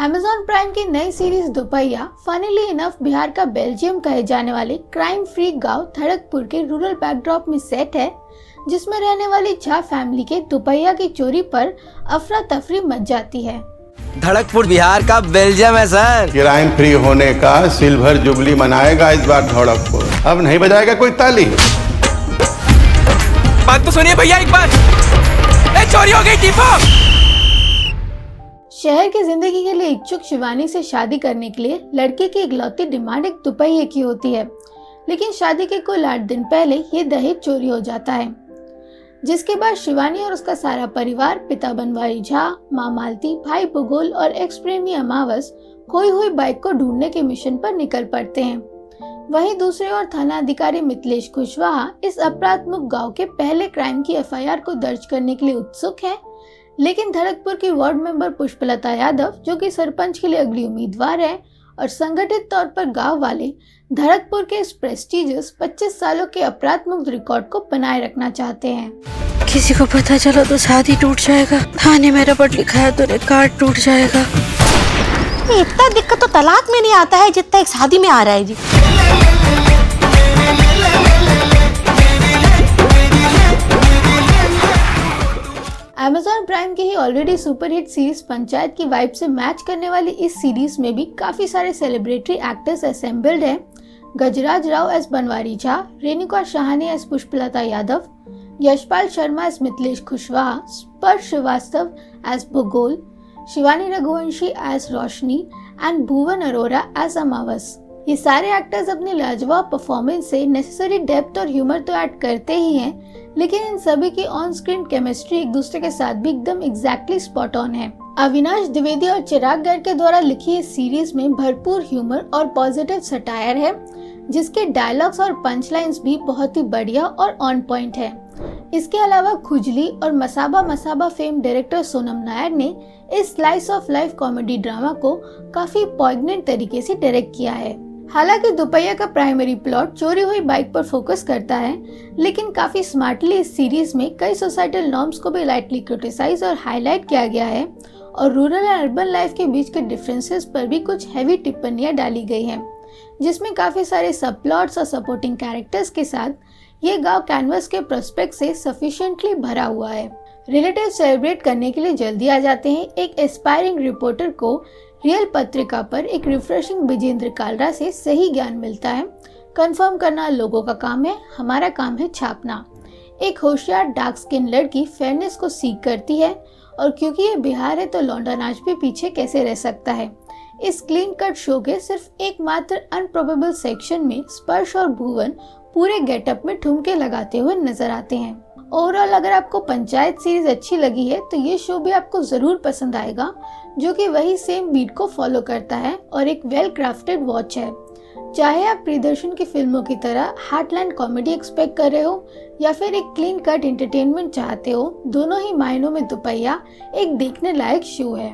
Amazon prime की नई series दुपहिया फनीली इनफ बिहार का बेल्जियम कहे जाने वाले क्राइम फ्री गांव धड़कपुर के रूरल बैकड्रॉप में सेट है, जिसमें रहने वाली झा फैमिली के दुपहिया की चोरी पर अफरा तफरी मच जाती है। धड़कपुर बिहार का बेल्जियम है सर। क्राइम फ्री होने का सिल्वर जुबली मनाएगा इस बार धड़कपुर। अब नहीं बजाएगा कोई ताली। बात तो सुनिए भैया एक बार। चोरी हो गई टीपो। शहर की जिंदगी के लिए इच्छुक शिवानी से शादी करने के लिए लड़के की इकलौती डिमांड एक दुपहिये की होती है, लेकिन शादी के कुल 8 दिन पहले ये दहेज चोरी हो जाता है, जिसके बाद शिवानी और उसका सारा परिवार पिता बनवारी झा, माँ मालती, भाई भूगोल और एक्स प्रेमी अमावस खोई हुई बाइक को ढूंढने के मिशन पर निकल पड़ते हैं। वहीं दूसरी ओर थाना अधिकारी मिथिलेश कुशवाहा इस अपराधमुक्त गांव के पहले क्राइम की एफआईआर को दर्ज करने के लिए उत्सुक हैं, लेकिन धड़कपुर की वार्ड मेंबर पुष्पलता यादव, जो कि सरपंच के लिए अगली उम्मीदवार है, और संगठित तौर पर गांव वाले धड़कपुर के इस प्रेस्टिजियस 25 सालों के अपराध मुक्त रिकॉर्ड को बनाए रखना चाहते हैं। किसी को पता चला तो शादी टूट जाएगा, थाने में रपट लिखा है तो रिकॉर्ड टूट जाएगा। इतना दिक्कत तो तलाक में नहीं आता है जितना एक शादी में आ रहा है जी। अमेज़न प्राइम की ही ऑलरेडी सुपरहिट सीरीज पंचायत की वाइब से मैच करने वाली इस सीरीज में भी काफी सारे सेलिब्रिटी एक्टर्स असेंबल्ड हैं। Gajraj Rao as Banwari Jha, Renuka Shahani as Pushpalata Yadav, Yashpal Sharma as Mithilesh Kushwaha, Sparsh Srivastava as Bhugol, Shivani Raghuvanshi as Roshni and Bhuvan Arora as Amavas. ये सारे एक्टर्स अपनी लाजवाब परफॉर्मेंस से नेसेसरी डेप्थ और ह्यूमर तो ऐड करते ही हैं, लेकिन इन सभी की ऑन स्क्रीन केमिस्ट्री एक दूसरे के साथ भी एकदम एग्जैक्टली स्पॉट ऑन है। अविनाश द्विवेदी और चिराग गर्ग के द्वारा लिखी इस सीरीज में भरपूर ह्यूमर और पॉजिटिव सटायर है, जिसके डायलॉग्स और पंच लाइन्स भी बहुत ही बढ़िया और ऑन पॉइंट है। इसके अलावा खुजली और मसाबा फेम डायरेक्टर सोनम नायर ने इस slice of life comedy drama को काफी पॉइग्नेंट तरीके से डायरेक्ट किया है। हालांकि दुपहिया का प्राइमरी प्लॉट चोरी हुई बाइक पर फोकस करता है, लेकिन काफी स्मार्टली इस सीरीज में कई सोसाइटल नॉर्म्स को भी लाइटली क्रिटिसाइज और हाईलाइट किया गया है, और रूरल एंड अर्बन लाइफ के बीच के डिफरेंसेस पर भी कुछ हैवी टिप्पणियां डाली गई हैं, जिसमें काफी सारे सब प्लॉट्स और सपोर्टिंग कैरेक्टर्स के साथ ये गांव कैनवस के प्रोस्पेक्ट से सफिशिएंटली भरा हुआ है। रिलेटिव सेलिब्रेट करने के लिए जल्दी आ जाते हैं। एक एस्पायरिंग रिपोर्टर को रियल पत्रिका पर एक रिफ्रेशिंग विजेंद्र कालरा से सही ज्ञान मिलता है। कंफर्म करना लोगों का काम है, हमारा काम है छापना। एक होशियार डार्क स्किन लड़की फेयरनेस को सीख करती है, और क्योंकि ये बिहार है तो लौंडा नाच भी पीछे कैसे रह सकता है। इस क्लीन कट शो के सिर्फ एकमात्र अनप्रोबेबल सेक्शन में स्पर्श और भुवन पूरे गेटअप में ठुमके लगाते हुए नजर आते हैं। ओवरऑल अगर आपको पंचायत सीरीज अच्छी लगी है तो ये शो भी आपको जरूर पसंद आएगा, जो कि वही सेम बीट को फॉलो करता है और एक वेल क्राफ्टेड वॉच है। चाहे आप प्रियदर्शन की फिल्मों की तरह हार्टलैंड कॉमेडी एक्सपेक्ट कर रहे हो या फिर एक क्लीन कट एंटरटेनमेंट चाहते हो, दोनों ही मायनों में दुपहिया एक देखने लायक शो है।